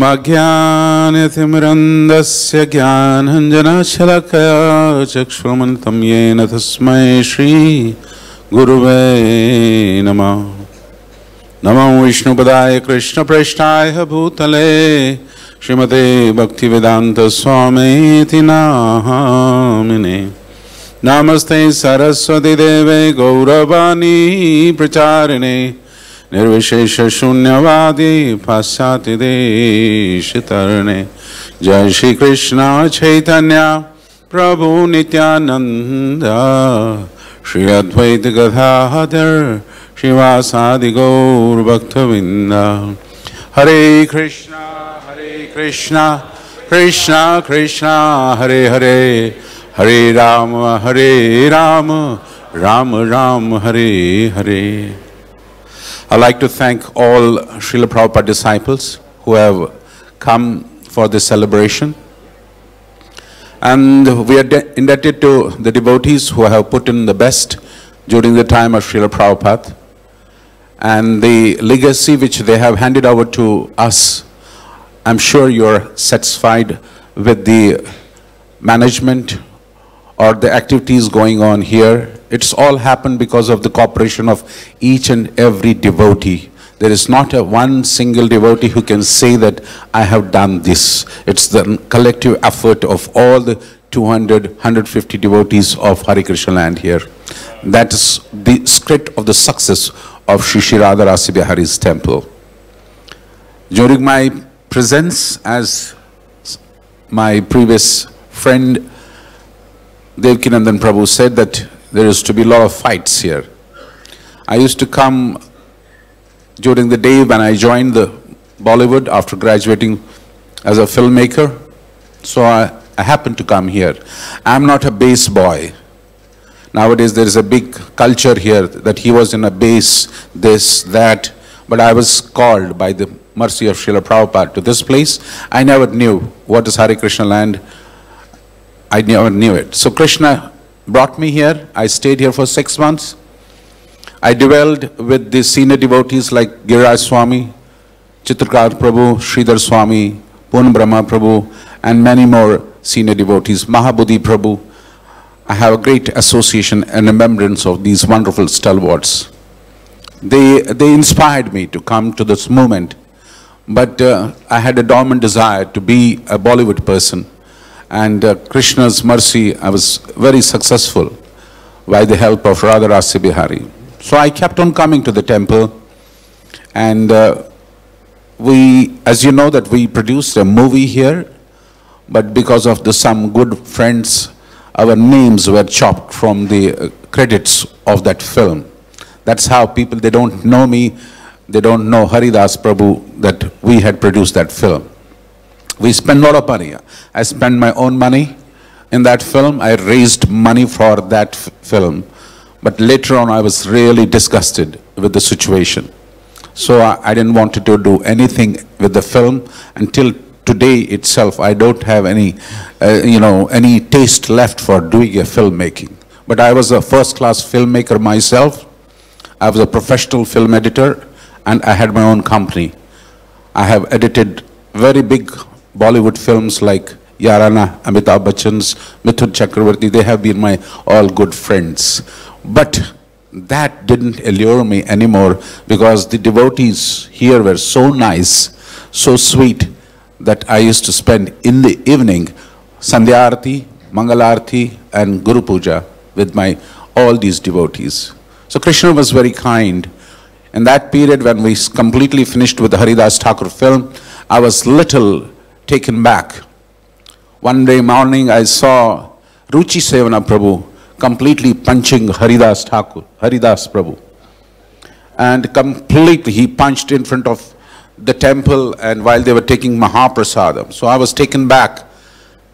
Magyānyatimrandasya Jnānanjanashalakkaya Chakshurmantam Yena Tasmai Shri Guruve Namah. Namah Vishnupadaya Krishna Prashtaya Bhutale Srimate Bhaktivedanta Swami Namine. Namaste Saraswati Deve Gauravani Pracharine Nirvishesha Shunyavadi Pasyati Deshitarne. Jai Shri Krishna Chaitanya Prabhu Nityananda Shri Advaita Gadadhar Shivasadi Gaur Bhaktavinda. Hare Krishna, Krishna Krishna, Hare Hare, Hare Rama, Rama Rama, Hare Hare. I'd like to thank all Srila Prabhupada disciples who have come for this celebration. And we are indebted to the devotees who have put in the best during the time of Srila Prabhupada. And the legacy which they have handed over to us, I'm sure you're satisfied with the management or the activities going on here. It's all happened because of the cooperation of each and every devotee. There is not one single devotee who can say that I have done this. It's the collective effort of all the 200, 150 devotees of Hare Krishna land here. That is the script of the success of Shri Shri Radha Rasa Bihari's temple. During my presence, as my previous friend Devkinandan Prabhu said, that there is to be a lot of fights here. I used to come during the day when I joined the Bollywood after graduating as a filmmaker. So I happened to come here. I'm not a bass boy. Nowadays there is a big culture here that he was in a bass, this, that. But I was called by the mercy of Srila Prabhupada to this place. I never knew what is Hare Krishna land. I never knew it. So Krishna brought me here. I stayed here for 6 months. I dwelled with the senior devotees like Giriraj Swami, Chitrakar Prabhu, Sridhar Swami, Poon Brahma Prabhu, and many more senior devotees, Mahabodhi Prabhu. I have a great association and remembrance of these wonderful stalwarts. They inspired me to come to this movement, but I had a dormant desire to be a Bollywood person. And Krishna's mercy, I was very successful by the help of Radha Rasa Bihari. So I kept on coming to the temple, and as you know, that we produced a movie here, but because of some good friends, our names were chopped from the credits of that film. That's how people, they don't know me, they don't know Haridas Prabhu, that we had produced that film. We spent a lot of money. I spent my own money in that film. I raised money for that film. But later on, I was really disgusted with the situation. So I didn't want to do anything with the film. Until today itself, I don't have any, any taste left for doing a filmmaking. But I was a first-class filmmaker myself. I was a professional film editor, and I had my own company. I have edited very big Bollywood films like Yarana, Amitabh Bachchan's, Mithun Chakravarti. They have been my all good friends. But that didn't allure me anymore, because the devotees here were so nice, so sweet, that I used to spend in the evening Sandhyarati, Mangalarati and Guru Puja with all these devotees. So Krishna was very kind. In that period when we completely finished with the Haridas Thakur film, I was little taken back. One day morning I saw Ruchi Sevana Prabhu completely punching Haridas Prabhu. And completely he punched in front of the temple, and while they were taking Mahaprasadam. So I was taken back,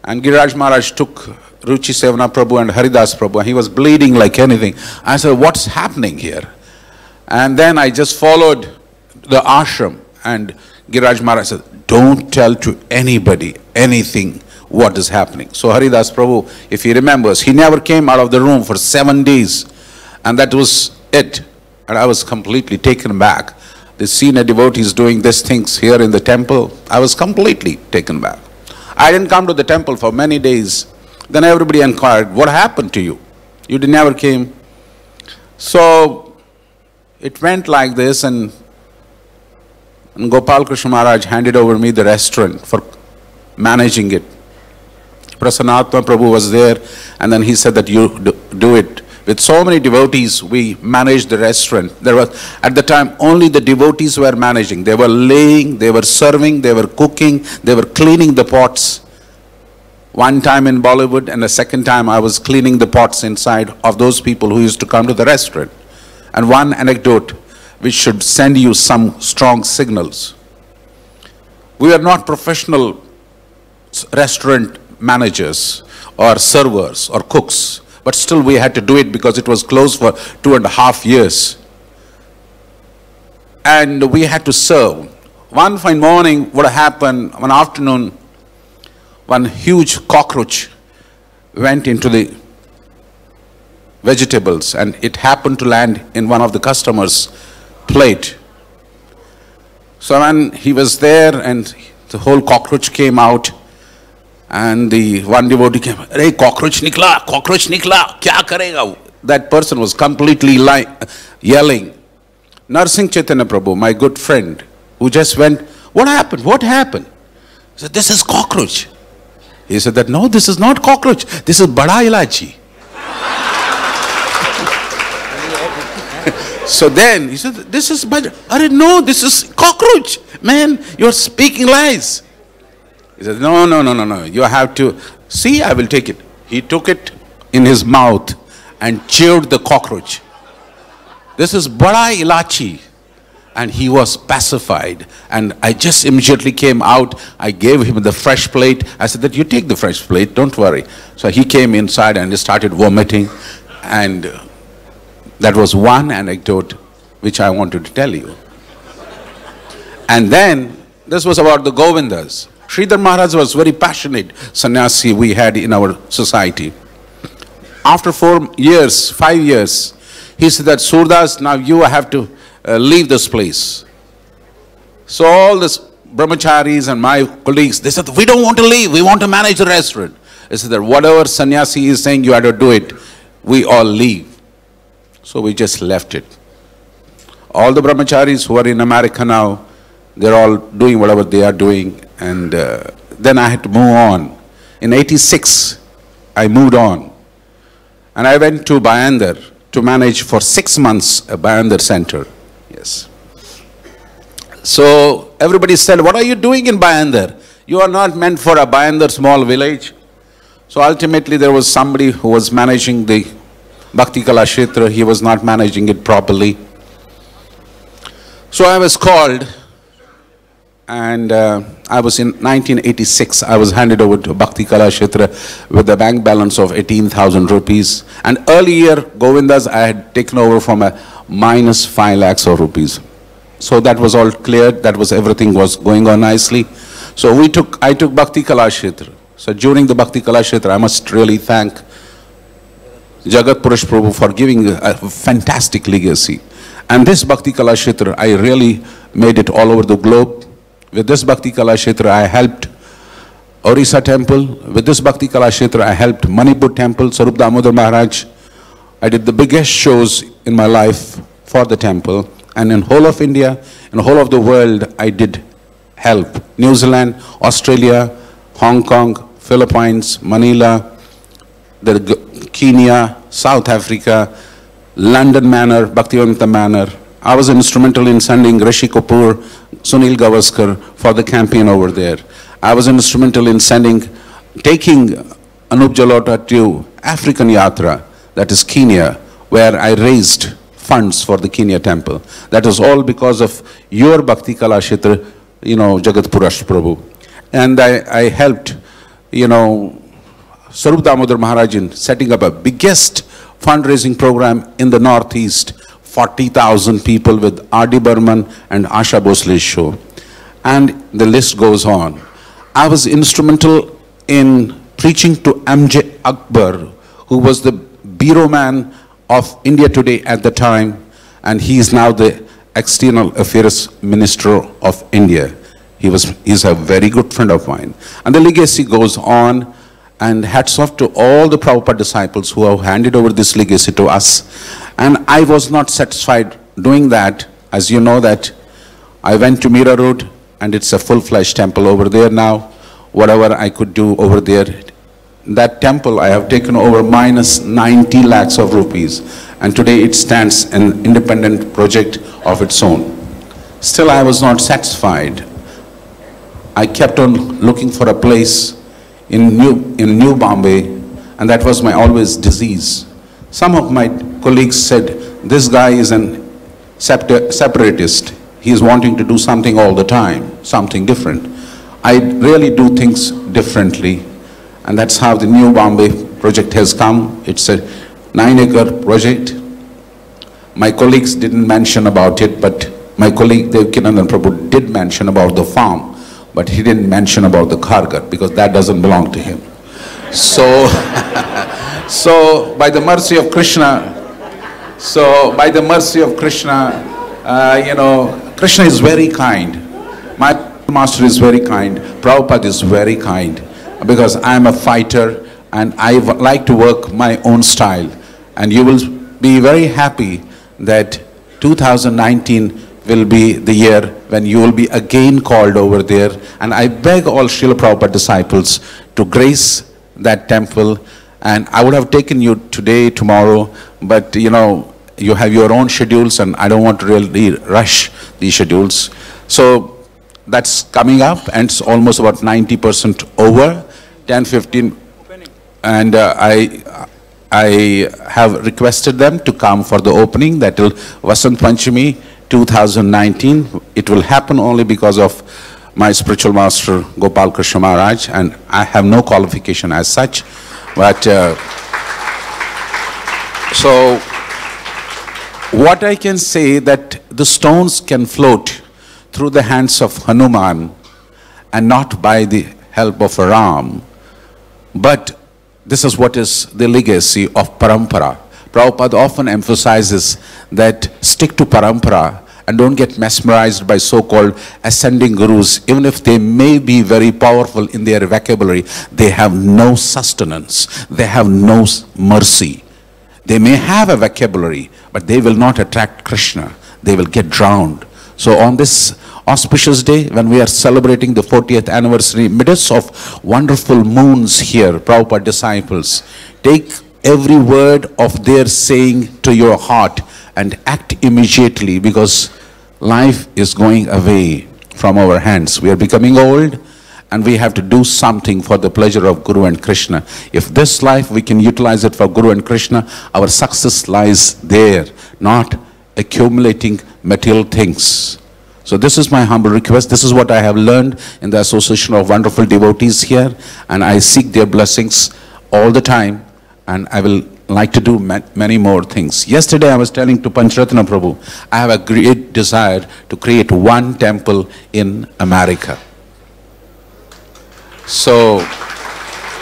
and Giriraj Maharaj took Ruchi Sevana Prabhu and Haridas Prabhu, and he was bleeding like anything. I said, what's happening here? And then I just followed the ashram, and Giriraj Maharaj said, don't tell to anybody anything what is happening. So Haridas Prabhu, if he remembers, he never came out of the room for 7 days. And that was it. And I was completely taken back. they seen a devotee is doing these things here in the temple. I was completely taken back. I didn't come to the temple for many days. Then everybody inquired, what happened to you? You never came. So it went like this, and Gopal Krishna Maharaj handed over me the restaurant for managing it. Prasanatma Prabhu was there, and then he said that you do it. With so many devotees, we managed the restaurant. There was, at the time, only the devotees were managing. They were laying, they were serving, they were cooking, they were cleaning the pots. One time in Bollywood, and the second time I was cleaning the pots inside of those people who used to come to the restaurant. And one anecdote which should send you some strong signals. We are not professional restaurant managers or servers or cooks, but still we had to do it because it was closed for 2.5 years. And we had to serve. One fine morning, what happened, one afternoon, one huge cockroach went into the vegetables, and it happened to land in one of the customers' plate. So when he was there and the whole cockroach came out, and the one devotee came, "Hey, cockroach nikla, kya karega?" That person was completely yelling. Narsingh Chaitanya Prabhu, my good friend, who just went, "What happened? What happened?" He said, "This is cockroach." He said that, "No, this is not cockroach. This is bada ilachi." So then he said, "This is bada." No, this is cockroach. Man, you're speaking lies. He said, no, you have to, see, I will take it. He took it in his mouth and chewed the cockroach. This is bada ilachi. And he was pacified. And I just immediately came out. I gave him the fresh plate. I said that you take the fresh plate, don't worry. So he came inside and he started vomiting. And that was one anecdote which I wanted to tell you. And then, this was about the Govindas. Sridhar Maharaj was very passionate sannyasi we had in our society. After 5 years, he said that, "Surdas, now you have to leave this place." So all this brahmacharis and my colleagues, they said, "We don't want to leave, we want to manage the restaurant." They said that whatever sannyasi is saying, you have to do it. We all leave. So we just left it. All the brahmacharis who are in America now, they're all doing whatever they are doing. And then I had to move on. In '86, I moved on. And I went to Bhayandar to manage for 6 months a Bhayandar center. Yes. So everybody said, "What are you doing in Bhayandar? You are not meant for a Bhayandar small village." So ultimately there was somebody who was managing the Bhakti Kala Kshetra. He was not managing it properly. So I was called, and I was in 1986, I was handed over to Bhakti Kala Kshetra with a bank balance of 18,000 rupees. And earlier, Govindas, I had taken over from a minus 5 lakhs of rupees. So that was all cleared, everything was going on nicely. So I took Bhakti Kala Kshetra. So during the Bhakti Kala Kshetra, I must really thank Jagat Purush Prabhu for giving a fantastic legacy. And this Bhakti Kala Kshetra, I really made it all over the globe. With this Bhakti Kala Kshetra, I helped Orissa temple. With this Bhakti Kala Kshetra, I helped Manipur temple, Swarup Damodar Maharaj. I did the biggest shows in my life for the temple. And in whole of India, in whole of the world, I did help. New Zealand, Australia, Hong Kong, Philippines, Manila, Kenya, South Africa, London Manor, Bhaktivedanta Manor. I was instrumental in sending Rishi Kapoor, Sunil Gavaskar for the campaign over there. I was instrumental in taking Anup Jalota to African Yatra, that is Kenya, where I raised funds for the Kenya temple. That was all because of your Bhakti Kala Kshetra, Jagat Purush Prabhu. And I helped, Swarup Damodar Maharaj in setting up a biggest fundraising program in the Northeast, 40,000 people with R.D. Burman and Asha Bhosle's show. And the list goes on. I was instrumental in preaching to M.J. Akbar, who was the bureau man of India Today at the time, and he is now the External Affairs Minister of India. He's a very good friend of mine. And the legacy goes on, and hats off to all the Prabhupada disciples who have handed over this legacy to us. And I was not satisfied doing that. As you know that I went to Mira Road, and it's a full-fledged temple over there now. Whatever I could do over there, that temple I have taken over minus 90 lakhs of rupees. And today it stands an independent project of its own. Still I was not satisfied. I kept on looking for a place in New Bombay, and that was my always disease. Some of my colleagues said, this guy is an separatist. He is wanting to do something all the time, something different. I really do things differently, and that's how the New Bombay project has come. It's a 9-acre project. My colleagues didn't mention about it, but my colleague Devkinandan Prabhu did mention about the farm, but he didn't mention about the Khargar, because that doesn't belong to him. So, so by the mercy of Krishna, you know, Krishna is very kind. My master is very kind. Prabhupada is very kind, because I am a fighter and I like to work my own style. And you will be very happy that 2019 will be the year when you will be again called over there. And I beg all Srila Prabhupada disciples to grace that temple. And I would have taken you today, tomorrow, but you know, you have your own schedules and I don't want to really rush these schedules. So that's coming up, and it's almost about 90% over, 10-15, and I have requested them to come for the opening. That will Vasant Panchami 2019. It will happen only because of my spiritual master Gopal Krishna Maharaj, and I have no qualification as such. But so what I can say, that the stones can float through the hands of Hanuman and not by the help of Ram. But this is what is the legacy of Parampara. Prabhupada often emphasizes that stick to Parampara and don't get mesmerized by so-called ascending gurus. Even if they may be very powerful in their vocabulary, they have no sustenance. They have no mercy. They may have a vocabulary, but they will not attract Krishna. They will get drowned. So on this auspicious day, when we are celebrating the 40th anniversary, midst of wonderful moons here, Prabhupada disciples, take every word of their saying to your heart and act immediately, because life is going away from our hands. We are becoming old, and we have to do something for the pleasure of Guru and Krishna. If this life we can utilize it for Guru and Krishna, our success lies there, not accumulating material things. So this is my humble request. This is what I have learned in the association of wonderful devotees here, and I seek their blessings all the time, and I will like to do many more things. Yesterday I was telling to Pancharatna Prabhu, I have a great desire to create one temple in America. So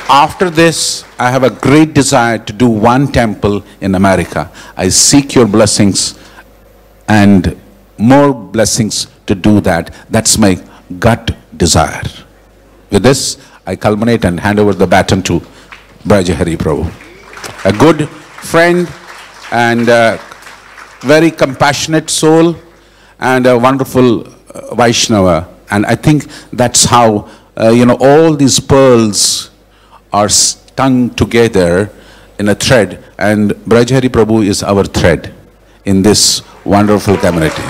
after this, I have a great desire to do one temple in America. I seek your blessings and more blessings to do that. That's my gut desire. With this, I culminate and hand over the baton to Braja Hari Prabhu. A good friend and a very compassionate soul and a wonderful Vaishnava. And I think that's how, you know, all these pearls are strung together in a thread. And Braja Hari Prabhu is our thread in this wonderful community.